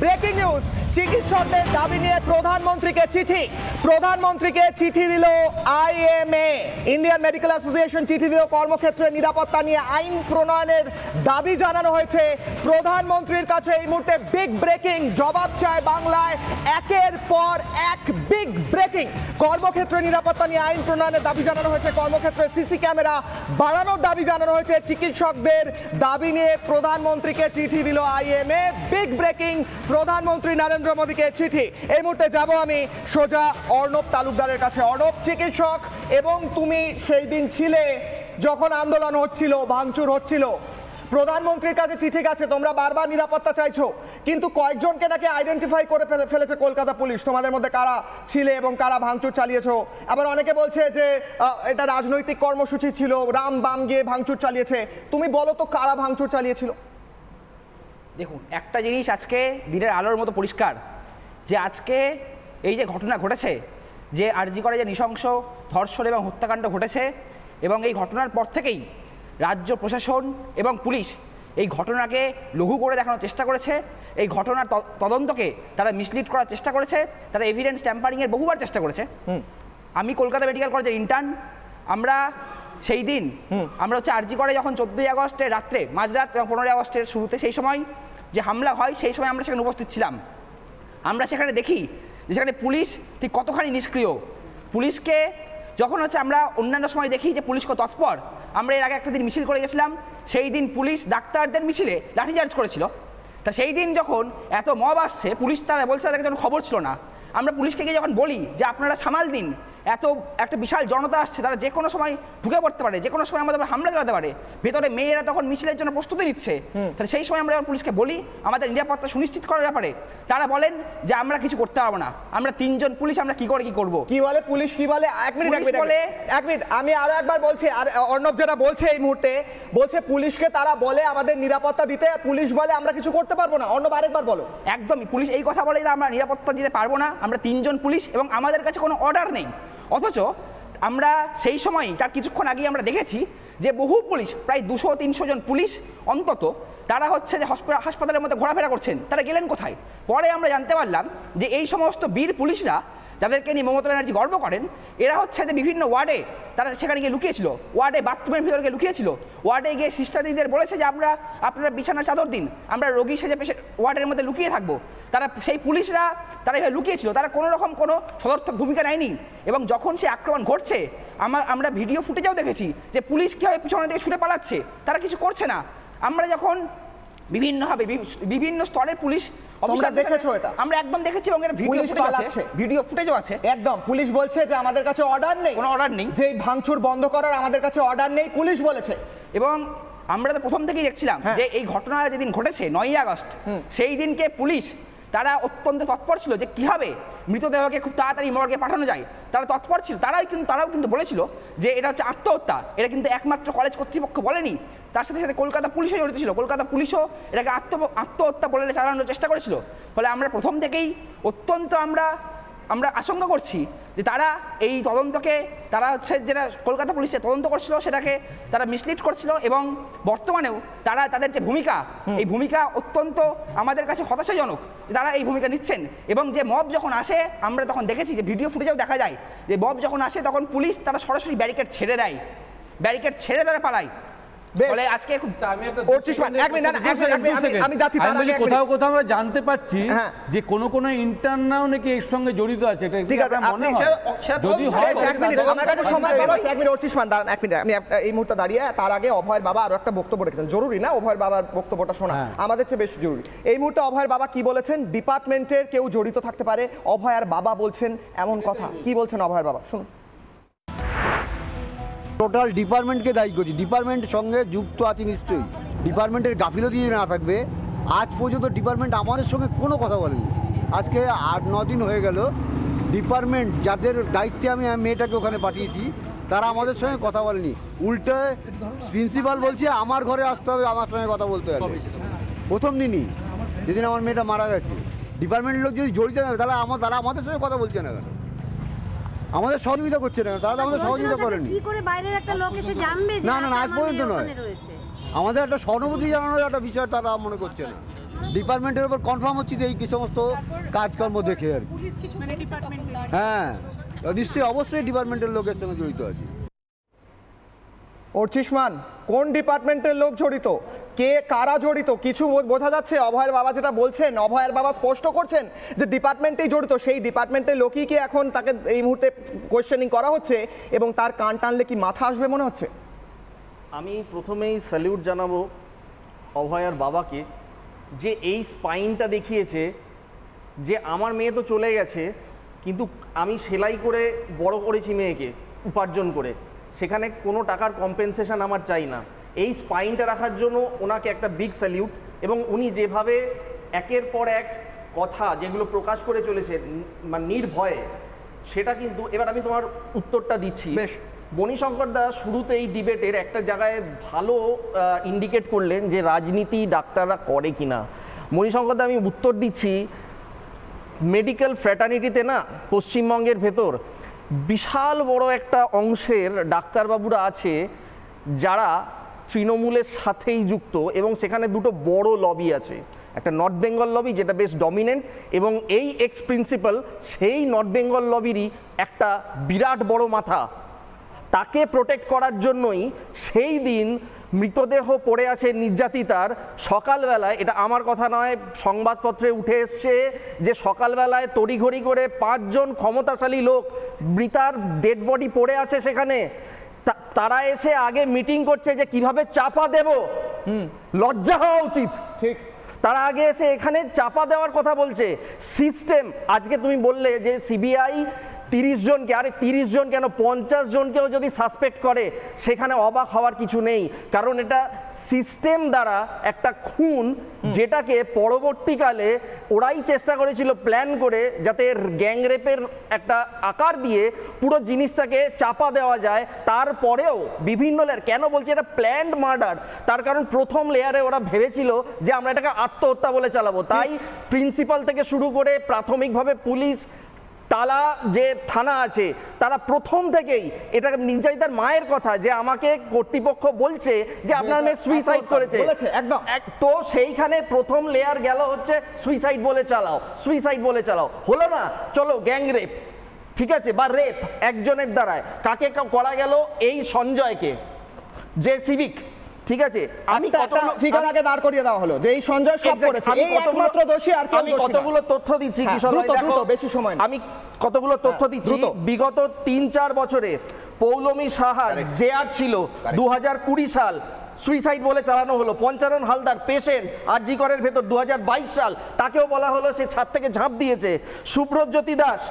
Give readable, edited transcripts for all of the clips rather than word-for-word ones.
Breaking news, চিকিৎসকদের দাবি নিয়ে প্রধানমন্ত্রীকে চিঠি দিল আইএমএ, ইন্ডিয়ান মেডিকেল অ্যাসোসিয়েশন চিঠি দিল কর্মক্ষেত্রে নিরাপত্তা নিয়ে আইন প্রণয়নের দাবি জানানো হয়েছে প্রধানমন্ত্রীর কাছে। এই মুহূর্তে বিগ ব্রেকিং, জবাব চায় বাংলায় একের পর এক বিগ ব্রেকিং। কর্মক্ষেত্রে নিরাপত্তা নিয়ে আইন প্রণয়নের দাবি জানানো হয়েছে, কর্মক্ষেত্রে সিসি ক্যামেরা বাড়ানোর দাবি জানানো হয়েছে, চিকিৎসকদের দাবি নিয়ে প্রধানমন্ত্রীকে চিঠি দিল আইএমএ। বিগ ব্রেকিং, প্রধানমন্ত্রী নরেন্দ্র মোদীকে চিঠি। এই মুহূর্তে যাব আমি সোজা অর্ণব তালুকদারের কাছে। অর্ণব, চিকিৎসক এবং তুমি সেই দিন ছিলে যখন আন্দোলন হচ্ছিল, ভাঙচুর হচ্ছিল, প্রধানমন্ত্রীর কাছে চিঠি গেছে, তোমরা বারবার নিরাপত্তা চাইছো, কিন্তু কয়েকজনকে নাকি আইডেন্টিফাই করে ফেলেছে কলকাতা পুলিশ, তোমাদের মধ্যে কারা ছিলে এবং কারা ভাঙচুর চালিয়েছো। আবার অনেকে বলছে যে এটা রাজনৈতিক কর্মসূচি ছিল, রাম বাম গিয়ে ভাঙচুর চালিয়েছে। তুমি বলো তো কারা ভাঙচুর চালিয়েছিল? দেখুন, একটা জিনিস আজকে দিনের আলোর মতো পরিষ্কার, যে আজকে এই যে ঘটনা ঘটেছে, যে আরজি করে যে নৃশংস ধর্ষণ এবং হত্যাকাণ্ড ঘটেছে, এবং এই ঘটনার পর থেকেই রাজ্য প্রশাসন এবং পুলিশ এই ঘটনাকে লঘু করে দেখানোর চেষ্টা করেছে, এই ঘটনার তদন্তকে তারা মিসলিড করার চেষ্টা করেছে, তারা এভিডেন্স ট্যাম্পারিংয়ের বহুবার চেষ্টা করেছে। আমি কলকাতা মেডিকেল কলেজের ইন্টার্ন, আমরা সেই দিন আমরা হচ্ছে আরজি করে যখন 14ই আগস্টের রাত্রে, মাঝরাত এবং 15ই আগস্টের শুরুতে সেই সময় যে হামলা হয়, সেই সময় আমরা সেখানে উপস্থিত ছিলাম। আমরা সেখানে দেখি যে সেখানে পুলিশ ঠিক কতখানি নিষ্ক্রিয়। পুলিশকে যখন হচ্ছে আমরা অন্যান্য সময় দেখি যে পুলিশ কত তৎপর। আমরা এর আগে একটা দিন মিছিল করে গেছিলাম, সেই দিন পুলিশ ডাক্তারদের মিছিলে লাঠিচার্জ করেছিল। তা সেই দিন যখন এত মব আসছে, পুলিশ তারা বলছে তাদের যখন খবর ছিল না, আমরা পুলিশকে গিয়ে যখন বলি যে আপনারা সামাল দিন, এত একটা বিশাল জনতা আসছে, তারা যে কোনো সময় ঢুকে পড়তে পারে, যে কোনো সময় আমাদের হামলা চালাতে পারে, ভেতরে মেয়েরা তখন মিছিলের জন্য প্রস্তুতি নিচ্ছে। তাহলে সেই সময় আমরা যখন পুলিশকে বলি আমাদের নিরাপত্তা সুনিশ্চিত করার ব্যাপারে, তারা বলেন যে আমরা কিছু করতে পারবো না, আমরা 3 জন পুলিশ, আমরা কি করবো। কি বলে পুলিশ? কি বলে? এক মিনিট আমি আরো একবার বলছি। আর অর্ণব যেটা বলছে এই মুহূর্তে, বলছে পুলিশকে তারা বলে আমাদের নিরাপত্তা দিতে, পুলিশ বলে আমরা কিছু করতে পারবো না। অর্ণব আরেকবার বলো। একদমই, পুলিশ এই কথা বলে যে আমরা নিরাপত্তা দিতে পারবো না, আমরা 3 জন পুলিশ এবং আমাদের কাছে কোনো অর্ডার নেই। অথচ আমরা সেই সময়, তার কিছুক্ষণ আগে আমরা দেখেছি যে বহু পুলিশ, প্রায় 200-300 জন পুলিশ অন্তত, তারা হচ্ছে যে হাসপাতালের মধ্যে ঘোরাফেরা করছেন। তারা গেলেন কোথায়? পরে আমরা জানতে পারলাম যে এই সমস্ত বীর পুলিশরা, যাদেরকে নিয়ে মমতা ব্যানার্জি গর্ব করেন, এরা হচ্ছে যে বিভিন্ন ওয়ার্ডে তারা সেখানে গিয়ে লুকিয়েছিল, ওয়ার্ডে বাথরুমের ভিতরে গিয়ে লুকিয়েছিল, ওয়ার্ডে গিয়ে সিস্টারদের বলেছে যে আপনারা বিছানার চাদর দিন, আমরা রোগী সেজে ওয়ার্ডের মধ্যে লুকিয়ে থাকবো। তারা সেই পুলিশরা তারা এভাবে লুকিয়েছিল, তারা কোনো রকম কোনো সদর্থক ভূমিকা নেয়নি। এবং যখন সে আক্রমণ ঘটছে, আমরা ভিডিও ফুটেজেও দেখেছি যে পুলিশ কীভাবে পিছনের দিকে ছুটে পালাচ্ছে, তারা কিছু করছে না। আমরা যখন বিভিন্নভাবে বিভিন্ন স্তরের পুলিশ দেখেছো, এটা আমরা একদম দেখেছি এবং এটা ভিডিও ফুটেজও আছে। একদম পুলিশ বলছে যে আমাদের কাছে অর্ডার নেই, কোনো অর্ডার নেই, যে ভাঙচুর বন্ধ করার আমাদের কাছে অর্ডার নেই, পুলিশ বলেছে। এবং আমরা তো প্রথম থেকেই দেখছিলাম যে এই ঘটনা যেদিন ঘটেছে 9ই আগস্ট, সেই দিনকে পুলিশ তারা অত্যন্ত তৎপর ছিল যে কীভাবে মৃতদেহকে খুব তাড়াতাড়ি মর্গে পাঠানো যায়। তারা তৎপর ছিল, তারাও কিন্তু বলেছিল যে এটা হচ্ছে আত্মহত্যা। এটা কিন্তু একমাত্র কলেজ কর্তৃপক্ষ বলেনি, তার সাথে সাথে কলকাতা পুলিশও জড়িত ছিল। কলকাতা পুলিশও এটাকে আত্মহত্যা বলে চালানোর চেষ্টা করেছিল। ফলে আমরা প্রথম থেকেই অত্যন্ত আমরা আশঙ্কা করছি যে তারা এই তদন্তকে, তারা হচ্ছে যেটা কলকাতা পুলিশে তদন্ত করছিল সেটাকে তারা মিসলিড করছিল। এবং বর্তমানেও তারা তাদের যে ভূমিকা, এই ভূমিকা অত্যন্ত আমাদের কাছে হতাশাজনক যে তারা এই ভূমিকা নিচ্ছেন। এবং যে মব যখন আসে, আমরা তখন দেখেছি যে ভিডিও ফুটেজেও দেখা যায় যে মব যখন আসে তখন পুলিশ তারা সরাসরি ব্যারিকেড ছেড়ে দেয়, ব্যারিকেড ছেড়ে তারা পালায়। আজকে কোথাও আমরা জানতে পাচ্ছি যে কোনো ইন্টার্নাও নাকি এর সঙ্গে জড়িত আছে। আমি এই মুহূর্তে দাঁড়িয়ে, তার আগে অভয়ের বাবা আরো একটা বক্তব্য রেখেছেন, জরুরি না অভয়ের বাবার বক্তব্যটা শোনা আমাদের চেয়ে বেশি জরুরি। এই মুহূর্তে অভয়ের বাবা কি বলেছেন? ডিপার্টমেন্টের কেউ জড়িত থাকতে পারে, অভয়ের বাবা বলছেন এমন কথা। কি বলছেন অভয়ের বাবা, শুনুন। টোটাল ডিপার্টমেন্টকে দায়ী করছি, ডিপার্টমেন্টের সঙ্গে যুক্ত আছে নিশ্চয়ই। ডিপার্টমেন্টের গাফিলতি না থাকবে, আজ পর্যন্ত ডিপার্টমেন্ট আমাদের সঙ্গে কোনো কথা বলেনি। আজকে 8-9 দিন হয়ে গেল, ডিপার্টমেন্ট যাদের দায়িত্বে আমি মেয়েটাকে ওখানে পাঠিয়েছি, তারা আমাদের সঙ্গে কথা বলেনি। উল্টে প্রিন্সিপাল বলছে আমার ঘরে আসতে হবে, আমার সঙ্গে কথা বলতে হবে। প্রথম দিনই যেদিন আমার মেয়েটা মারা গেছে, ডিপার্টমেন্টের লোক যদি জড়িত না, তারা আমাদের সঙ্গে কথা বলছে না কেন? আমাদের সহযোগিতা করছে না, তারা আমাদের সহযোগিতা করেনি। কি করে বাইরের একটা লোক এসে জানবে? না, আজ পর্যন্ত নয়। আমাদের একটা সহানুভূতি জানানোর একটা বিষয় তারা মনে করছে না। ডিপার্টমেন্টের উপর কনফার্ম হচ্ছে যে এই কি সমস্ত কাজকর্ম দেখে আর কি। হ্যাঁ, নিশ্চয়ই অবশ্যই ডিপার্টমেন্টের লোকের সঙ্গে জড়িত আছে। অর্চিষ্মান, কোন ডিপার্টমেন্টের লোক জড়িত, কে কারা জড়িত কিছু বোঝা যাচ্ছে? অভয়ের বাবা যেটা বলছেন, অভয়ের বাবা স্পষ্ট করছেন যে ডিপার্টমেন্টেই জড়িত, সেই ডিপার্টমেন্টের লোকই কি এখন তাকে এই মুহূর্তে কোয়েশ্চেনিং করা হচ্ছে এবং তার কান টানলে কি মাথা আসবে মনে হচ্ছে? আমি প্রথমেই স্যালিউট জানাবো অভয়ার বাবাকে, যে এই স্পাইনটা দেখিয়েছে যে আমার মেয়ে তো চলে গেছে, কিন্তু আমি সেলাই করে বড় করেছি মেয়েকে উপার্জন করে, সেখানে কোনো টাকার কম্পেনসেশন আমার চাই না। এই স্পাইনটা রাখার জন্য ওনাকে একটা বিগ স্যালিউট। এবং উনি যেভাবে একের পর এক কথা যেগুলো প্রকাশ করে চলেছে মানে নির্ভয়ে, সেটা কিন্তু এবার আমি তোমার উত্তরটা দিচ্ছি। বেশ, মণিশঙ্কর দা শুরুতে এই ডিবেটের একটা জায়গায় ভালো ইন্ডিকেট করলেন যে রাজনীতি ডাক্তাররা করে কিনা। মণিশঙ্কর দা, আমি উত্তর দিচ্ছি, মেডিকেল ফ্র্যাটার্নিটিতে না পশ্চিমবঙ্গের ভেতর বিশাল বড় একটা অংশের ডাক্তারবাবুরা আছে যারা তৃণমূলের সাথেই যুক্ত, এবং সেখানে দুটো বড় লবি আছে। একটা নর্থ বেঙ্গল লবি যেটা বেশ ডমিনেন্ট, এবং এই এক্স প্রিন্সিপাল সেই নর্থ বেঙ্গল লবিরই একটা বিরাট বড় মাথা। তাকে প্রোটেক্ট করার জন্যই সেই দিন মৃতদেহ পড়ে আছে নির্যাতিতার, সকালবেলায়, এটা আমার কথা নয়, সংবাদপত্রে উঠে এসছে যে সকালবেলায় তড়িঘড়ি করে 5 জন ক্ষমতাশালী লোক মৃতার ডেড বডি পড়ে আছে সেখানে, তারা এসে আগে মিটিং করছে যে কিভাবে চাপা দেব। লজ্জা হওয়া উচিত। ঠিক, তারা আগে এসে এখানে চাপা দেওয়ার কথা বলছে। সিস্টেম, আজকে তুমি বললে যে সিবিআই 30 জনকে, আরে 30 জন কেন, 50 জনকেও যদি সাসপেক্ট করে সেখানে অবাক হওয়ার কিছু নেই, কারণ এটা সিস্টেম দ্বারা একটা খুন, যেটাকে পরবর্তীকালে ওরাই চেষ্টা করেছিল প্ল্যান করে যাতে গ্যাংরেপের একটা আকার দিয়ে পুরো জিনিসটাকে চাপা দেওয়া যায়। তারপরেও বিভিন্ন লেয়ার, কেন বলছি এটা প্ল্যান্ড মার্ডার, তার কারণ প্রথম লেয়ারে ওরা ভেবেছিল যে আমরা এটাকে আত্মহত্যা বলে চালাবো, তাই প্রিন্সিপাল থেকে শুরু করে প্রাথমিকভাবে পুলিশ, টালা যে থানা আছে, তারা প্রথম থেকেই এটা নির্যাতিতার মায়ের কথা যে আমাকে কর্তৃপক্ষ বলছে যে আপনার মেয়ে সুইসাইড করেছে, একদম, তো সেইখানে প্রথম লেয়ার গেল হচ্ছে সুইসাইড বলে চালাও, সুইসাইড বলে চালাও, হলো না, চলো গ্যাং রেপ, ঠিক আছে, বা রেপ একজনের দ্বারায়। কাকে করা গেল? এই সঞ্জয়কে, যে সিভিক, ঠিক আছে, আমি ফিগার আগে দাঁড় করিয়ে দেওয়া হলো যে এই সঞ্জয় সব করেছে, এই একমাত্র দোষী, আর কেউ দোষী না। আমি কতগুলো তথ্য দিচ্ছি কিশোর ভাই, দ্রুত, বেশি সময় না। আমি কতগুলো তথ্য দিচ্ছি। বিগত 3-4 বছরে পৌলমী সাহার জেআর ছিল 2020 সাল, সুইসাইড বলে চালানো হলো। পঞ্চানন হালদার পেশেন্ট আরজি করের ভেতর 2022 সাল, তাকেও বলা হলো সে ছাদ থেকে ঝাঁপ দিয়েছে। সুব্রজ্যোতি দাস,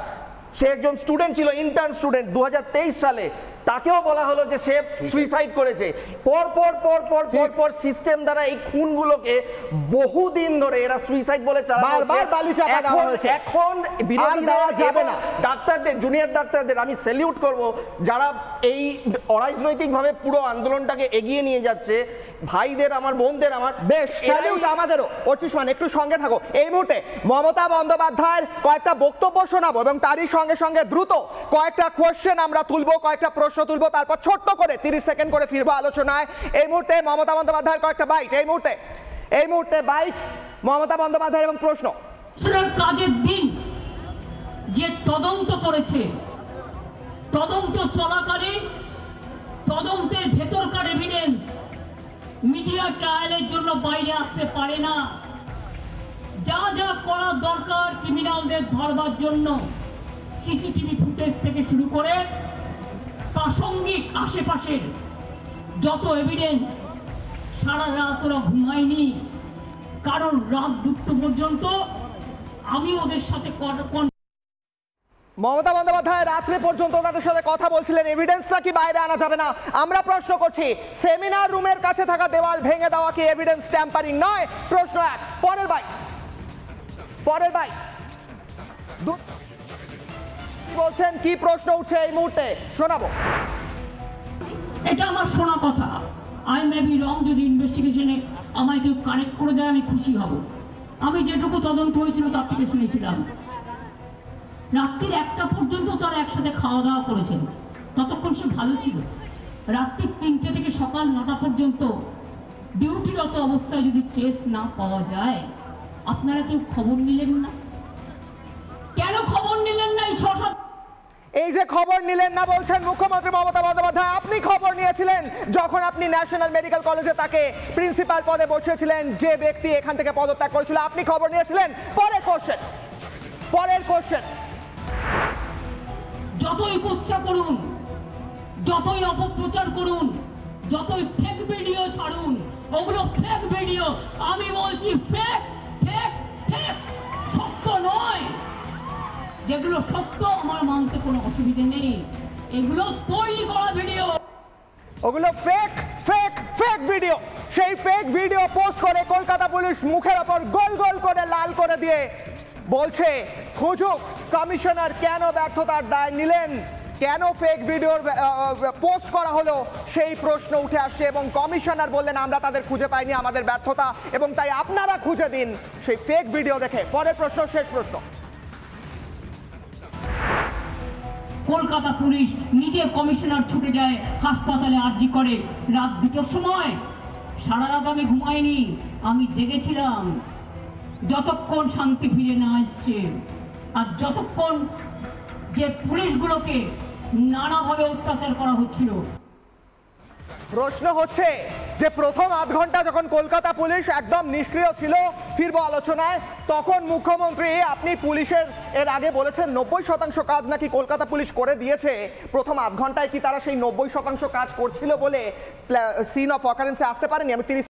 সে একজন স্টুডেন্ট ছিল, ইন্টার্ন স্টুডেন্ট, 2023 সালে তাকেও বলা হলো যে সে সুইসাইড করেছে। পর পর পর পর পর পর সিস্টেম দ্বারা এই খুনগুলোকে বহুদিন ধরে এরা সুইসাইড বলে এখন ডাক্তারদের, জুনিয়র ডাক্তারদের আমি স্যালিউট করব যারা এই অরাজনৈতিকভাবে পুরো আন্দোলনটাকে এগিয়ে নিয়ে যাচ্ছে। ভাইদের, আমার বোনদের, আমার বেশ স্যালিউট আমাদেরও। অর্চিষ্মান, একটু সঙ্গে থাকো। এই মুহূর্তে মমতা বন্দ্যোপাধ্যায়ের কয়েকটা বক্তব্য শোনাবো এবং তারই সঙ্গে সঙ্গে দ্রুত কয়েকটা কোয়েশ্চেন আমরা তুলবো, কয়েকটা প্রশ্ন তুলবো, তারপর ছোট্ট করে 30 সেকেন্ড করে ফিরবো আলোচনায়। এই মুহূর্তে মমতা বন্দ্যোপাধ্যায়ের কয়েকটা বাইট, এই মুহূর্তে বাইট মমতা বন্দ্যোপাধ্যায় এবং প্রশ্ন। কাজের দিন যে তদন্ত করেছে, তদন্ত চলাকালীন তদন্তের ভেতরকার এভিডেন্স মিডিয়া ট্রায়ালের জন্য বাইরে আসতে পারে না। যা যা করা দরকার ক্রিমিনালদের ধরবার জন্য, সিসিটিভি ফুটেজ থেকে শুরু করে প্রাসঙ্গিক আশেপাশের যত এভিডেন্স, সারা রাত ওরা ঘুমায়নি, কারণ রাত 2টো পর্যন্ত আমি ওদের সাথে মমতা বন্দ্যোপাধ্যায় রাত্রে পর্যন্ত তাদের সাথে কথা বলছিলেন, এভিডেন্স নাকি বাইরে আনা যাবে না। আমরা প্রশ্ন করছি, সেমিনার রুমের কাছে থাকা দেওয়াল ভেঙে দেওয়া কি এভিডেন্স ট্যাম্পারিং নয়? প্রশ্ন 1। পরের বাইট বলছেন, কি প্রশ্ন উঠছে এই মুহূর্তে শোনাবো। এটা আমার শোনা কথা, আই মে বি রং, যদি ইনভেস্টিগেশনে আমায় কেউ কারেক্ট করে দেয় আমি খুশি হব। আমি যেটুকু তদন্ত হয়েছিল তার থেকে শুনেছিলাম রাত্রির 1টা পর্যন্ত তারা একসাথে খাওয়া দাওয়া করেছেন, ততক্ষণ সে ভালো ছিল। রাত্রির 3টে থেকে সকাল 9টা পর্যন্ত ডিউটিরত অবস্থায় যদি টেস্ট না পাওয়া যায় আপনারা কেউ খবর নিলেন না? কেন খবর নিলেন না? এই যে খবর নিলেন না বলছেন মুখ্যমন্ত্রী মমতা বন্দ্যোপাধ্যায়, আপনি খবর নিয়েছিলেন যখন আপনি ন্যাশনাল মেডিকেল কলেজে তাকে প্রিন্সিপাল পদে বসিয়েছিলেন, যে ব্যক্তি এখান থেকে পদত্যাগ করেছিল, আপনি খবর নিয়েছিলেন। পরের কোশ্চেন, যতই কুৎসা করুন, যতই অপপ্রচার করুন, যতই ফেক ভিডিও ছাড়ুন, ওগুলো ফেক ভিডিও। আমি বলছি ফেক, ফেক, ফেক, সত্য নয়। যেগুলো সত্য আমার মানতে কোনো অসুবিধে নেই, এগুলো তৈরি করা ভিডিও, ওগুলো ফেক ফেক ফেক ভিডিও। সেই ফেক ভিডিও পোস্ট করে কলকাতা পুলিশ মুখের ওপর গোল গোল করে লাল করে দিয়ে বলছে খুঁজুক কমিশনার কেন ব্যর্থতার দায় নিলেন, কেন ফেক ভিডিওর পোস্ট করা হলো সেই প্রশ্ন উঠে আসছে। এবং কমিশনার বললেন আমরা তাদের খুঁজে পাইনি, আমাদের ব্যর্থতা, এবং তাই আপনারা খুঁজে দিন সেই ফেক ভিডিও দেখে। পরের প্রশ্ন, শেষ প্রশ্ন। কলকাতা পুলিশ নিজে কমিশনার ছুটে যায় হাসপাতালে আরজি করে রাত 2টোর সময়। সারা রাত আমি ঘুমাইনি, আমি জেগেছিলাম যতক্ষণ শান্তি ফিরে না আসছে, আর যতক্ষণ যে পুলিশগুলোকে নানাভাবে অত্যাচার করা হচ্ছিল। প্রশ্ন হচ্ছে যে প্রথম আধ ঘন্টা যখন কলকাতা পুলিশ একদম নিষ্ক্রিয় ছিল, ফিরবো আলোচনায়, তখন মুখ্যমন্ত্রী আপনি পুলিশের এর আগে বলেছেন 90% কাজ নাকি কলকাতা পুলিশ করে দিয়েছে। প্রথম আধ ঘন্টায় কি তারা সেই 90% কাজ করছিল বলে সিন অফ অকারেন্সে আসতে পারেনি? আমি 30